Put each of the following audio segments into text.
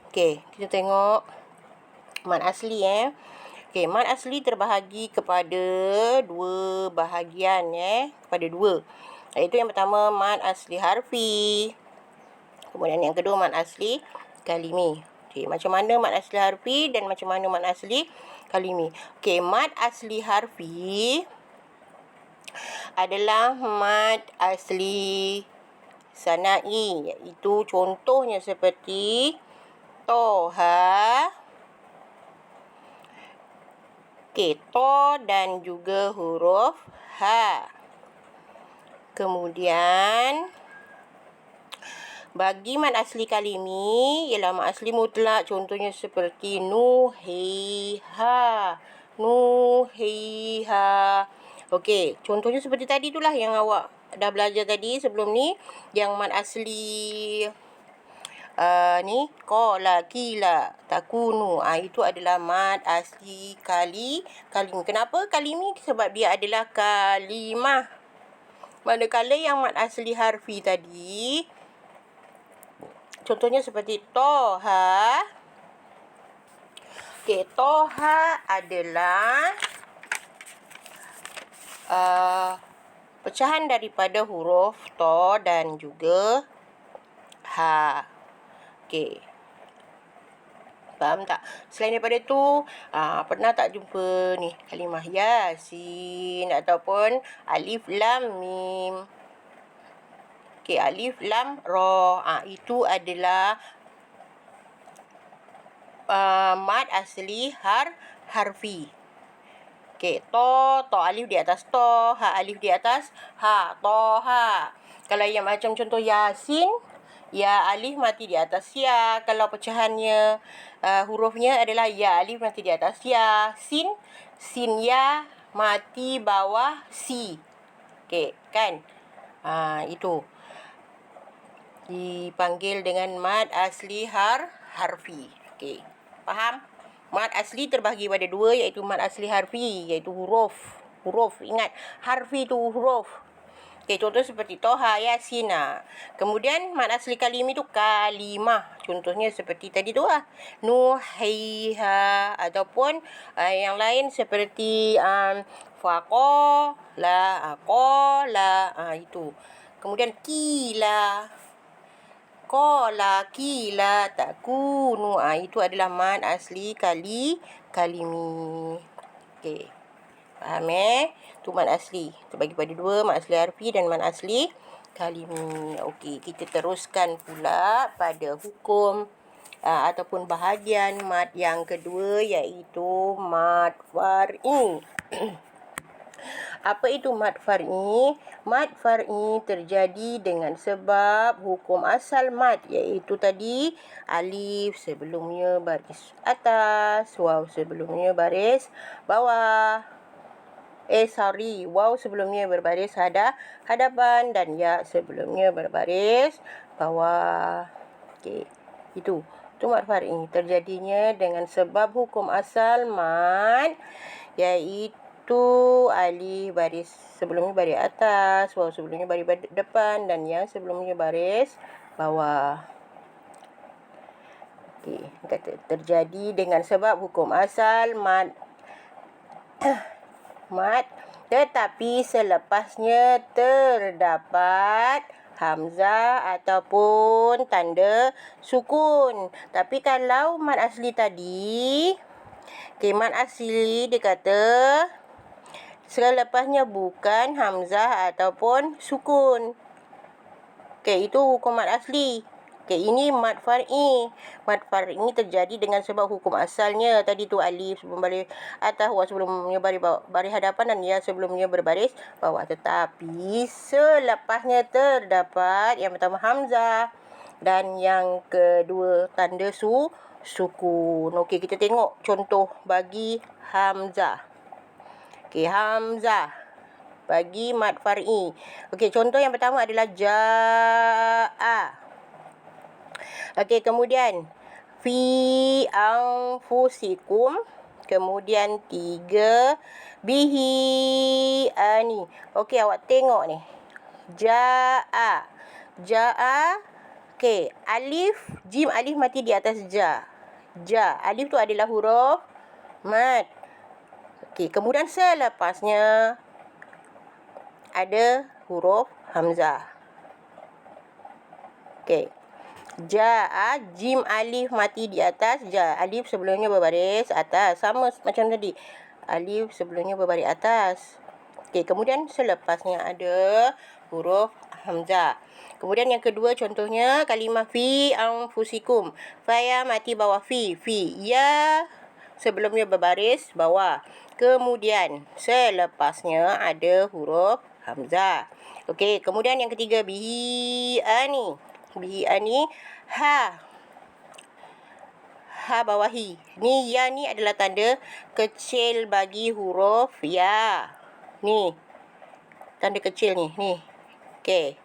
Okey, kita tengok mad asli Okey, mad asli terbahagi kepada dua bahagian kepada dua. Iaitu yang pertama mad asli harfi. Kemudian yang kedua mad asli kalimi. Okey, macam mana mad asli harfi dan macam mana mad asli kalimi? Okey, mad asli harfi adalah mad asli sanai, iaitu contohnya seperti toha. Okey, to dan juga huruf ha. Kemudian bagi mad asli kalimi ialah mad asli mutlak, contohnya seperti nuhiha. Okey, contohnya seperti tadi itulah yang awak dah belajar tadi sebelum ni, yang mad asli ni qala, kila, takunu. Itu adalah mad asli kalimi. Kenapa kalimi? Sebab dia adalah kalimah. Manakala yang mad asli harfi tadi, contohnya seperti toha. Okey, toha adalah pecahan daripada huruf to dan juga ha. Okey, faham tak? Selain daripada tu, pernah tak jumpa ni kalimah yasin ataupun alif lam mim? Okey, alif lam ra. Itu adalah mad asli harfi. Okey, to alif di atas to, ha alif di atas ha, toha. Kalau yang macam contoh yasin, ya alif mati di atas ya. Kalau pecahannya hurufnya adalah ya alif mati di atas ya. Sin ya mati bawah si. Okey, kan? Itu dipanggil dengan mad asli harfi. Okey, faham? Mad asli terbahagi pada dua, iaitu mad asli harfi, iaitu huruf. Ingat, harfi itu huruf. Okey, contoh seperti toha, yasin. Kemudian mad asli kalimi itu kalimah. Contohnya seperti tadi tu nuhiha, ataupun yang lain seperti faqala, qala, itu. Kemudian kila, qala, kila, takunu. Itu adalah mad asli kalimi. Okey, faham tu mad asli terbagi pada dua, mad asli harfi dan mad asli kalimi. Okey, kita teruskan pula pada hukum ataupun bahagian mad yang kedua, iaitu mad far'i. Apa itu mad far'i? Mad far'i terjadi dengan sebab hukum asal mad, iaitu tadi alif sebelumnya baris atas, waw sebelumnya baris bawah. Waw sebelumnya berbaris hadapan dan ya sebelumnya berbaris bawah. Okey, itu mad far'i terjadinya dengan sebab hukum asal mad, iaitu alif baris sebelumnya baris atas, waw sebelumnya baris depan dan ya sebelumnya baris bawah. Okey, kata terjadi dengan sebab hukum asal mad tetapi selepasnya terdapat hamzah ataupun tanda sukun. Tapi kalau mad asli tadi, mad asli dia kata selepasnya bukan hamzah ataupun sukun. Okey, itu hukum mad asli. Okey, ini mad far'i. Mad far'i terjadi dengan sebab hukum asalnya tadi tu alif sebelum baris atas, waw sebelumnya baris hadapan dan ya sebelumnya berbaris bawah. Tetapi selepasnya terdapat yang pertama hamzah dan yang kedua tanda sukun. Okey, kita tengok contoh bagi hamzah. Okey, hamzah bagi mad far'i. Okey, contoh yang pertama adalah ja'a. Okey, kemudian fi anfusikum. Kemudian 3 bihi ani. Okey, awak tengok ni. Ja'a Okey, alif, jim alif mati di atas ja. Ja, alif tu adalah huruf mad. Okey, kemudian selepasnya ada huruf hamzah. Okey. Ja, jim alif mati di atas ja. Alif sebelumnya berbaris atas. Sama macam tadi. Alif sebelumnya berbaris atas. Okey, kemudian selepasnya ada huruf hamzah. Kemudian yang kedua contohnya kalimah fi anfusikum. Fa mati bawah fi. Fi. Ya sebelumnya berbaris bawah. Kemudian selepasnya ada huruf hamzah. Okey, kemudian yang ketiga bihi ani. Bihi ani ha. Ha bawahi. Ni ya ni adalah tanda kecil bagi huruf ya. Ni. Tanda kecil ni. Ni. Okey.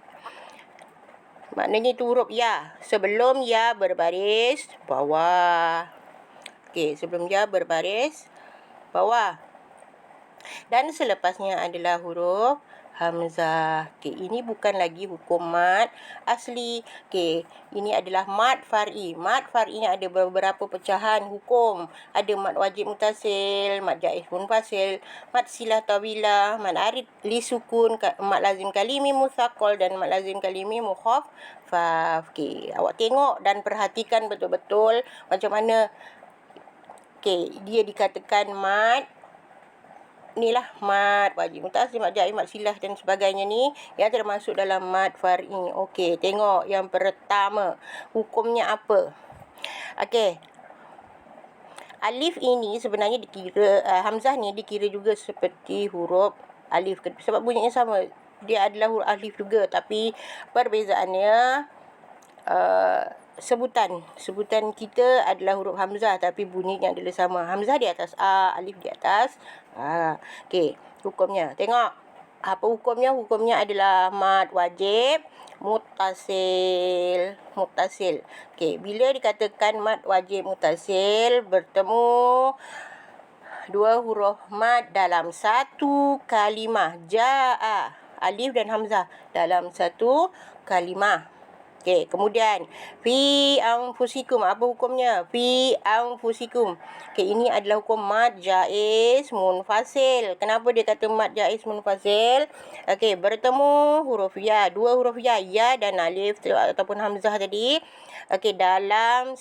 Maknanya itu huruf ya. Sebelum ya berbaris bawah. Okey, sebelum ya berbaris bawah. Dan selepasnya adalah huruf hamzah. Okey, ini bukan lagi hukum mad asli. Okey, ini adalah mad far'i. Mad far'i ada beberapa pecahan hukum. Ada mad wajib mutasil, mad jaiz munfasil, mad silah tawilah, mad arid li sukun, mad lazim kalimi mutsaqal dan mad lazim kalimi mukhaffaf. Okey, awak tengok dan perhatikan betul-betul macam mana dia dikatakan mad. Inilah mad wajib mutasil, mad jaiz, mad silah dan sebagainya ni yang termasuk dalam mad far'i. Okey, tengok yang pertama. Hukumnya apa? Okey. Alif ini sebenarnya dikira hamzah ni dikira juga seperti huruf alif sebab bunyinya sama. Dia adalah huruf alif juga tapi perbezaannya sebutan kita adalah huruf hamzah tapi bunyinya adalah sama. Hamzah di atas a, alif di atas a. Okey, hukumnya. Tengok. Apa hukumnya? Hukumnya adalah mad wajib mutasil. Mutasil. Okey, bila dikatakan mad wajib mutasil bertemu dua huruf mad dalam satu kalimah. Ja'a, alif dan hamzah dalam satu kalimah. Okey, kemudian fi anfusikum, apa hukumnya? Fi anfusikum. Okey, ini adalah hukum mad jaiz munfasil. Kenapa dia kata mad jaiz munfasil? Okey, bertemu huruf ya, dua huruf ya dan alif ataupun hamzah tadi. Okey, dalam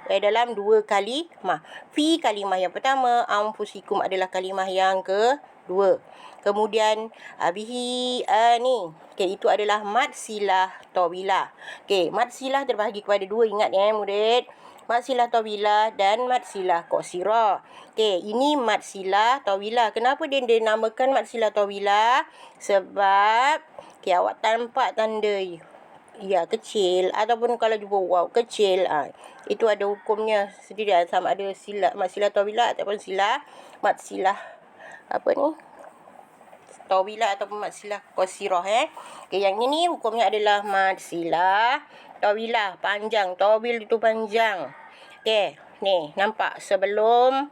dalam dua kalimah. Fi kalimah yang pertama, anfusikum adalah kalimah yang kedua. Kemudian bihi ani. Okey, itu adalah mad silah tawilah. Okey, mad silah terbahagi kepada dua, ingat murid. Mad silah tawilah dan mad silah qasirah. Okey, ini mad silah tawilah. Kenapa dia dinamakan mad silah tawilah? Sebab awak tampak tanda ya kecil ataupun kalau jumpa waw kecil, itu ada hukumnya sendiri, sama ada mad silah tawilah ataupun mad silah tawilah ataupun mad silah qasirah. Okey, yang ini hukumnya adalah mad silah tawilah, panjang. Tawil itu panjang. Okey, ni nampak sebelum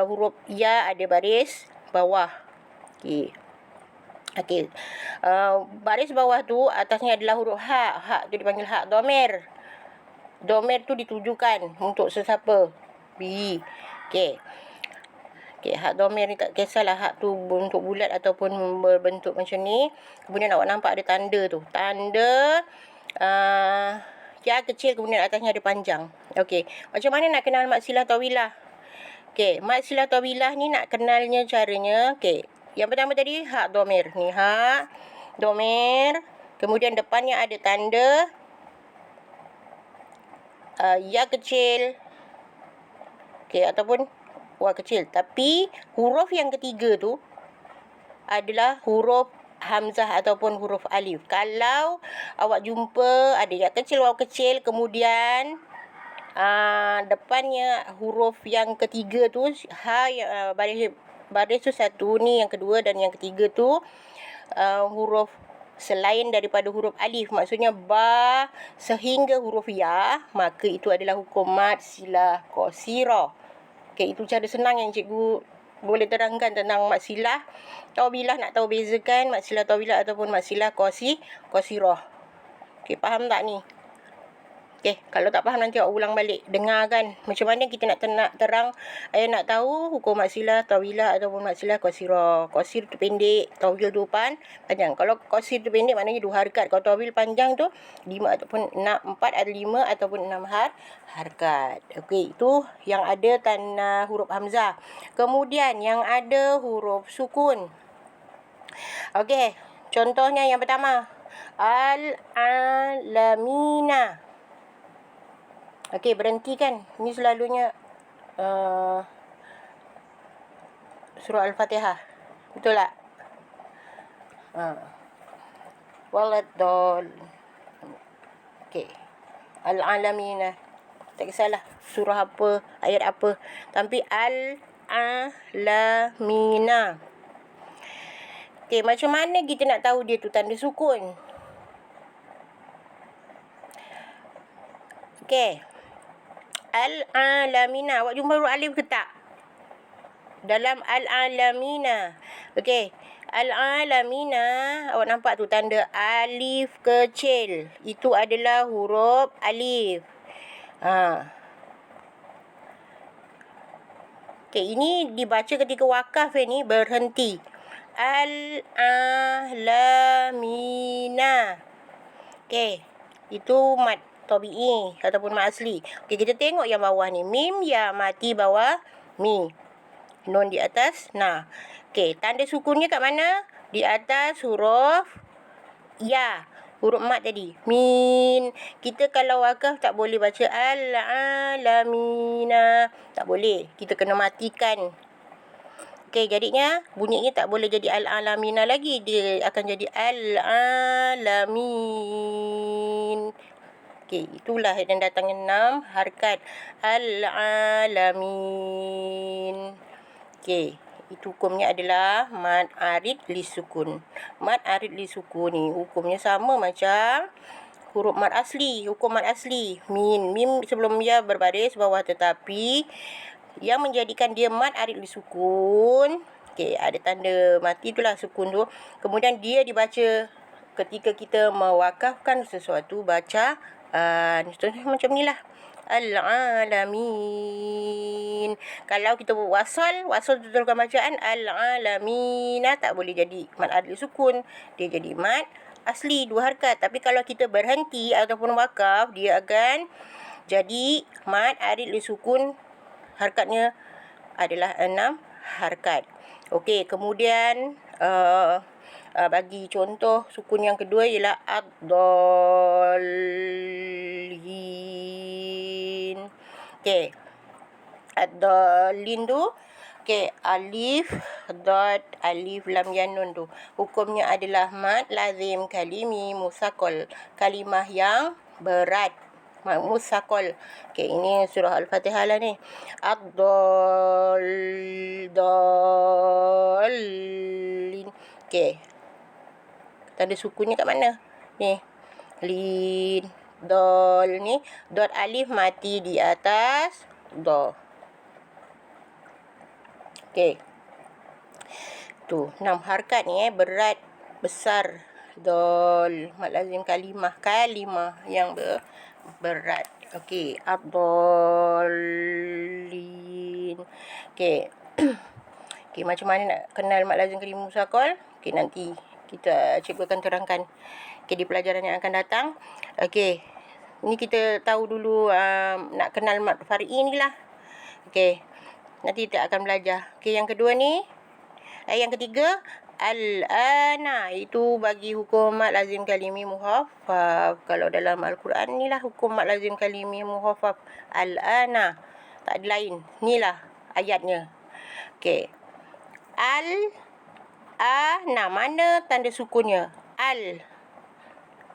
huruf ya ada baris bawah. Okey. Baris bawah tu atasnya adalah huruf ha. Ha tu dipanggil hak dhamir. Dhamir tu ditujukan untuk sesiapa? Bi. Okey. Okey, hak dhamir ni tak kisahlah hak tu bentuk bulat ataupun berbentuk macam ni. Kemudian awak nampak ada tanda tu. Tanda ya kecil, kemudian atasnya ada panjang. Okey, macam mana nak kenal mad silah tawilah? Okey, mad silah tawilah ni nak kenalnya caranya. Okey, yang pertama tadi hak dhamir. Ni hak dhamir. Kemudian depannya ada tanda ya kecil. Okey, ataupun waw kecil. Tapi huruf yang ketiga tu adalah huruf hamzah ataupun huruf alif. Kalau awak jumpa ada ya kecil, waw kecil, kemudian depannya huruf yang ketiga tu baris tu satu, ni yang kedua dan yang ketiga tu huruf selain daripada huruf alif, maksudnya ba sehingga huruf ya, maka itu adalah hukum mad silah qasirah. Okey, itu cara senang yang cikgu boleh terangkan tentang mad silah tawilah. Nak tahu bezakan mad silah tawilah ataupun mad silah qasirah. Okey, faham tak ni? Okey, kalau tak faham nanti awak ulang balik. Dengar kan macam mana kita nak terang, nak tahu hukum mat silah, tawilah ataupun mat silah qasirah. Qasir tu pendek, tawil tu panjang. Kalau qasir tu pendek maknanya 2 harakat. Kalau tawil panjang tu 5 ataupun 6, 4 atau 5 ataupun 6 harakat. Okey, itu yang ada tanda huruf hamzah. Kemudian yang ada huruf sukun. Okey, contohnya yang pertama, al-alamina. Okey, berhenti kan. Ini selalunya surah Al-Fatihah. Betul tak? Waladhdallin. Okey. Al-alamina. Tak kisahlah surah apa, ayat apa. Tapi al-alamina. Okey, macam mana kita nak tahu dia tu tanda sukun? Okey. Al-alamina. Awak jumpa huruf alif ke tak? Dalam al-alamina. Okey. Al-alamina. Awak nampak tu tanda alif kecil. Itu adalah huruf alif. Okey, ini dibaca ketika wakaf ni berhenti. Al-alamina. Okey. Itu mat tabi'i ataupun mat asli. Okey, kita tengok yang bawah ni. Mim, ya, mati bawah, mi. Nun di atas, nah. Okey, tanda sukunnya kat mana? Di atas huruf ya. Huruf mat tadi. Min. Kita kalau wakaf tak boleh baca al-alamina. Tak boleh. Kita kena matikan. Okey, jadinya bunyinya tak boleh jadi al-alamina lagi. Dia akan jadi al-alamin. Okey, itulah yang datangnya 6 harakat. Al-alamin. Okey, itu hukumnya adalah mad arid li sukun. Mad arid li sukun ni hukumnya sama macam huruf mad asli. Hukum mad asli. Mim sebelum ya berbaris bawah, tetapi yang menjadikan dia mad arid li sukun, okey, ada tanda mati itulah sukun tu. Kemudian dia dibaca ketika kita mewakafkan sesuatu bacaan. Contohnya macam ni lah. Al-alamin. Kalau kita buat wasal teruskan bacaan al-alamina, tak boleh jadi mad arid sukun. Dia jadi mad asli 2 harakat. Tapi kalau kita berhenti ataupun wakaf, dia akan jadi mad arid sukun. Harakatnya adalah 6 harakat. Okey, kemudian bagi contoh sukun yang kedua ialah ad-dallin. Okey. Ad-dallin tu, okey, alif, dad, alif, lam, ya, nun tu. Hukumnya adalah mad lazim kalimi musaqal. Kalimah yang berat. Mad musaqal. Okey, ini surah Al-Fatihah lah ni. Ad-dallin. Okey. Tanda sukunnya kat mana? Ni. Lin. Dol ni. Dot alif mati di atas do. Okey. Tu 6 harakat ni berat, besar. Dol. Mad lazim kalimah yang berat. Okey. Ad-dallin. Okey. Okey, macam mana nak kenal mad lazim kalimah musaqal? Okey, nanti kita cikgu akan terangkan di pelajaran yang akan datang. Okey. Ni kita tahu dulu nak kenal mad far'i ni lah. Okey. Nanti kita akan belajar. Okey, yang kedua ni. Yang ketiga, al-ana. Itu bagi hukum mad lazim kalimi muhaffaf. Kalau dalam Al-Quran ni lah hukum mad lazim kalimi muhaffaf. Al-ana. Tak ada lain. Ni lah ayatnya. Okey. Al-ana. Mana tanda sukunnya? Al.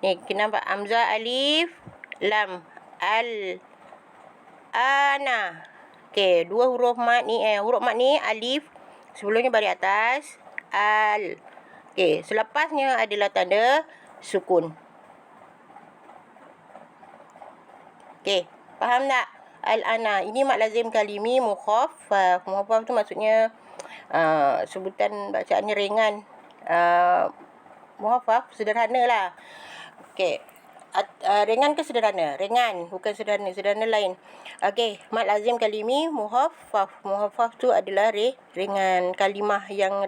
Ni kita nampak hamzah, alif, lam. Al-ana. Okey, 2 huruf mat ni. Huruf mat ni alif. Sebelumnya baris atas. Al. Okey, selepasnya adalah tanda sukun. Okey, faham tak? Al-ana. Ini mad lazim kalimi mukhaffaf. Mukhaffaf tu maksudnya sebutan bacaannya ringan. Muhaffaf sederhana lah. Okey. Ringan ke sederhana? Ringan, bukan sederhana. Sederhana lain. Okey, mad lazim kalimi muhaffaf. Muhaffaf tu adalah ringan. Kalimah yang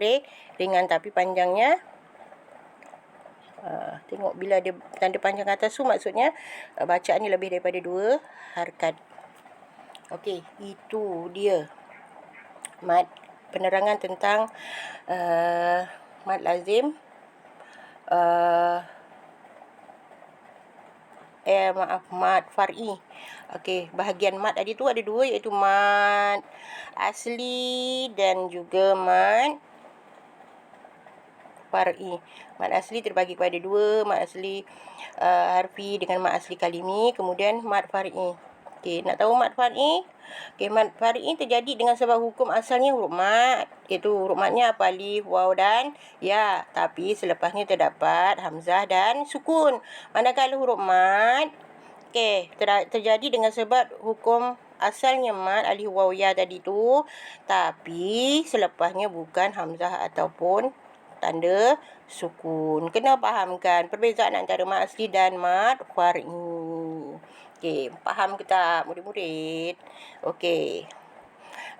ringan tapi panjangnya. Tengok bila dia tanda panjang atas tu maksudnya bacaan ni lebih daripada 2 harakat. Okey, itu dia mad penerangan tentang mad lazim mad far'i. Okey, bahagian mad tadi tu ada 2 iaitu mad asli dan juga mad far'i. Mad asli terbagi kepada 2, mad asli harfi dengan mad asli kalimi, kemudian mad far'i. Okey, nak tahu mad far'i? Okey, mad far'i terjadi dengan sebab hukum asalnya huruf mad, iaitu huruf madnya apa? Alif, waw dan ya. Tapi selepasnya terdapat hamzah dan sukun. Manakala huruf mad terjadi dengan sebab hukum asalnya mad alif, waw, ya tadi tu, tapi selepasnya bukan hamzah ataupun tanda sukun. Kena fahamkan perbezaan antara mad asli dan mad far'i. Okey, faham ke tak murid-murid? Okey,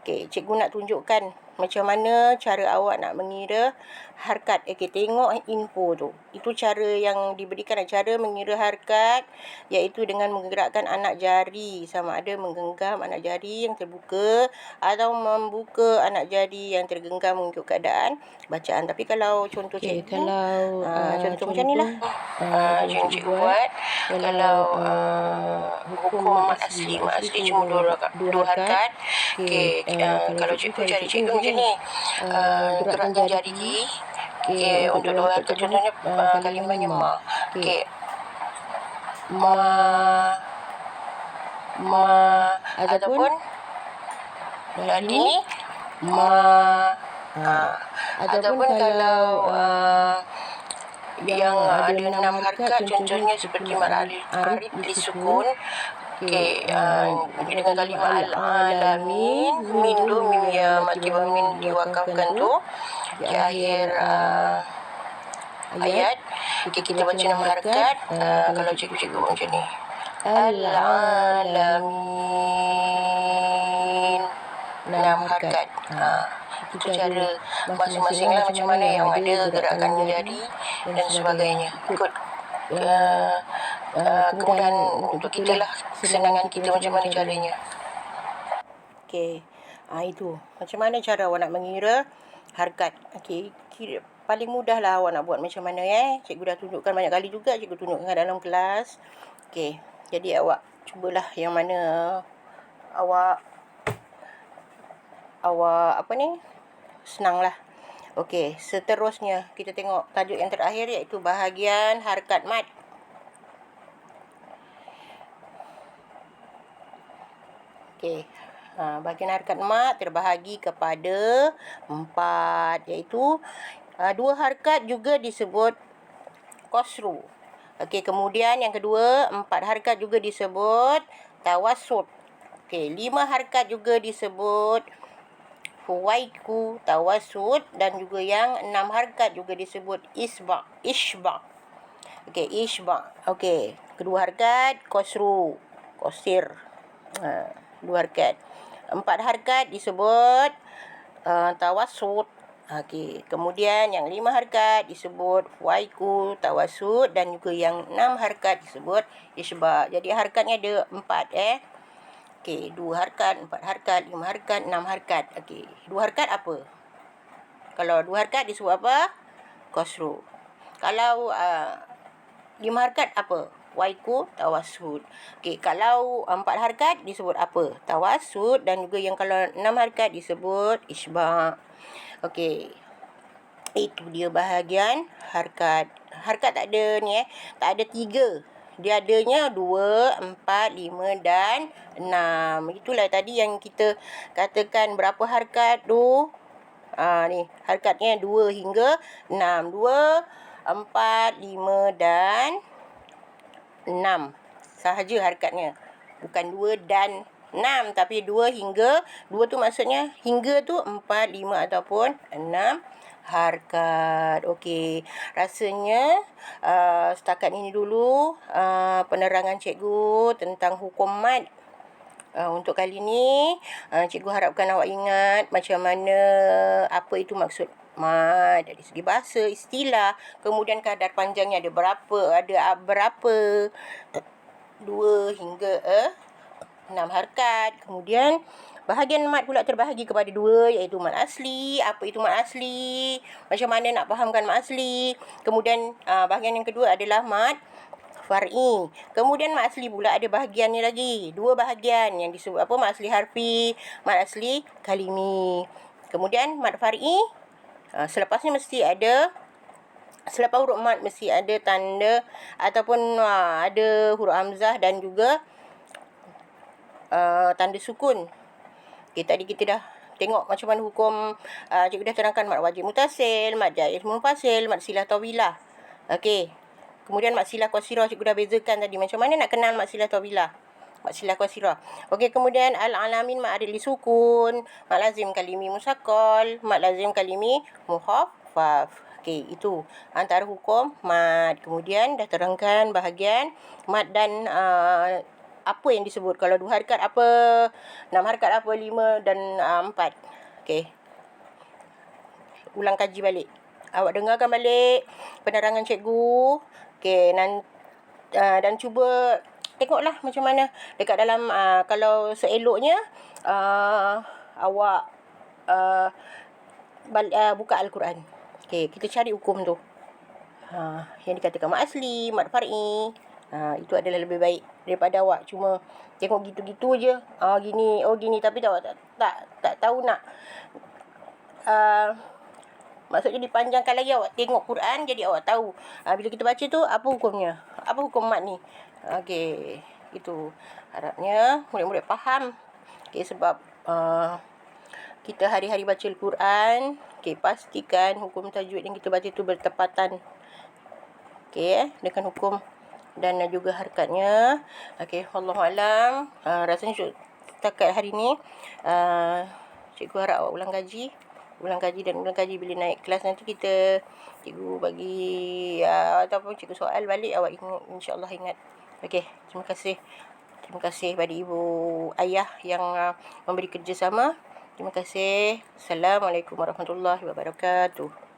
cikgu nak tunjukkan macam mana cara awak nak mengira harakat. Okey, tengok info tu. Itu cara yang diberikan, cara mengira harakat iaitu dengan menggerakkan anak jari, sama ada menggenggam anak jari yang terbuka atau membuka anak jari yang tergenggam mengikut keadaan bacaan. Tapi kalau contoh cikgu, contoh macam ni lah. Cikgu buat kalau hukum mad asli cuma 2 harakat. Okey, kalau cikgu cari cikgu macam ni, gerakkan jari. Okey, untuk 2 harakat contohnya kalimahnya ma. Okey, ma ataupun ini ma. Ataupun kalau yang ada 6 harakat contohnya seperti mad arif disukun. Okey, dengan kalimah al-alamin, min tu mim ya mati min diwakafkan tu di akhir ayat. Okey, kita baca 6 harakat. Kalau cikgu macam ni, al-alamin, 6 harakat. Itu cara masing-masing lah, macam mana yang ada gerakan jari dan sebagainya. Ikut kemudahan untuk kita lah, kesenangan kita macam mana caranya. Okey, itu macam mana cara awak nak mengira harakat. Okey, paling mudah lah awak nak buat macam mana cikgu dah tunjukkan banyak kali juga, cikgu tunjukkan dalam kelas. Okey, jadi awak cubalah yang mana awak senang lah. Okey, seterusnya kita tengok tajuk yang terakhir iaitu bahagian harakat mad. Okey, bahagian harakat mad terbahagi kepada 4, iaitu 2 harakat juga disebut qasru. Okey, kemudian yang kedua 4 harakat juga disebut tawassut. Okey, 5 harakat juga disebut huwaiku, tawassut, dan juga yang 6 harakat juga disebut isba. Okey, isba. Okey, kedua harakat qasru, qasir. 2 harakat. 4 harakat disebut tawassut. Okey, kemudian yang 5 harakat disebut huwaiku, tawassut, dan juga yang 6 harakat disebut isba. Jadi harakatnya ada 4 Okey, 2 harakat, 4 harakat, 5 harakat, 6 harakat. Okey, 2 harakat apa? Kalau 2 harakat disebut apa? Qasru. Kalau 5 harakat apa? Waiku, tawassut. Okey, kalau 4 harakat disebut apa? Tawassut, dan juga yang kalau 6 harakat disebut isba. Okey, itu dia bahagian harakat. Harakat tak ada ni tak ada 3. Dia adanya 2, 4, 5 dan 6. Itulah tadi yang kita katakan berapa harakat tu. Ni harakatnya 2 hingga 6. 2, 4, 5 dan 6 sahaja harakatnya. Bukan 2 dan 6, tapi 2 hingga. 2 tu maksudnya hingga tu 4, 5 ataupun 6 harkat. Okey, rasanya setakat ini dulu penerangan cikgu tentang hukum mat. Untuk kali ni, cikgu harapkan awak ingat macam mana, apa itu maksud mat dari segi bahasa, istilah, kemudian kadar panjangnya ada berapa, 2 hingga 6 harkat. Kemudian bahagian mat pula terbahagi kepada 2, iaitu mat asli. Apa itu mat asli? Macam mana nak fahamkan mat asli? Kemudian bahagian yang kedua adalah mat far'i. Kemudian mat asli pula ada bahagiannya lagi. 2 bahagian yang disebut apa? Mat asli harfi, mat asli kalimi. Kemudian mat far'i, selepasnya mesti ada, selepas huruf mat mesti ada tanda ataupun ada huruf hamzah dan juga tanda sukun. Okay, tadi kita dah tengok macam mana hukum, cikgu dah terangkan mat wajib mutasil, mat jaiz munfasil, mat silah tawilah. Okey. Kemudian mat silah qasirah cikgu dah bezakan tadi macam mana nak kenal mat silah tawilah. Mat silah qasirah. Okey, kemudian al-alamin mat adil sukun, mat lazim kalimi musaqqal, mat lazim kalimi mukhaffaf. Okey, itu antara hukum mat. Kemudian dah terangkan bahagian mat dan apa yang disebut. Kalau 2 harkat apa, 6 harkat apa, 5 dan 4. Okey. Ulang kaji balik. Awak dengarkan balik penerangan cikgu. Okey, dan cuba tengoklah macam mana dekat dalam, kalau seeloknya awak buka Al-Quran. Okey, kita cari hukum tu. Yang dikatakan mat asli, mat far'i. Itu adalah lebih baik daripada awak cuma tengok gitu-gitu je. Gini tapi tak tahu nak maksudnya dipanjangkan lagi. Awak tengok Quran jadi awak tahu. Bila kita baca tu apa hukumnya? Apa hukum mat ni? Okey, itu harapnya murid-murid faham. Okey, sebab kita hari-hari baca Al-Quran, okey, pastikan hukum tajwid yang kita baca tu bertepatan. Okey, dengan hukum dan juga harkatnya. Okey, wallahualam. Rasanya setakat hari ni cikgu harap awak ulang kaji bila naik kelas nanti cikgu bagi ataupun cikgu soal balik, awak ingat, insya-Allah ingat. Okey, terima kasih pada ibu ayah yang memberi kerjasama. Terima kasih. Assalamualaikum warahmatullahi wabarakatuh.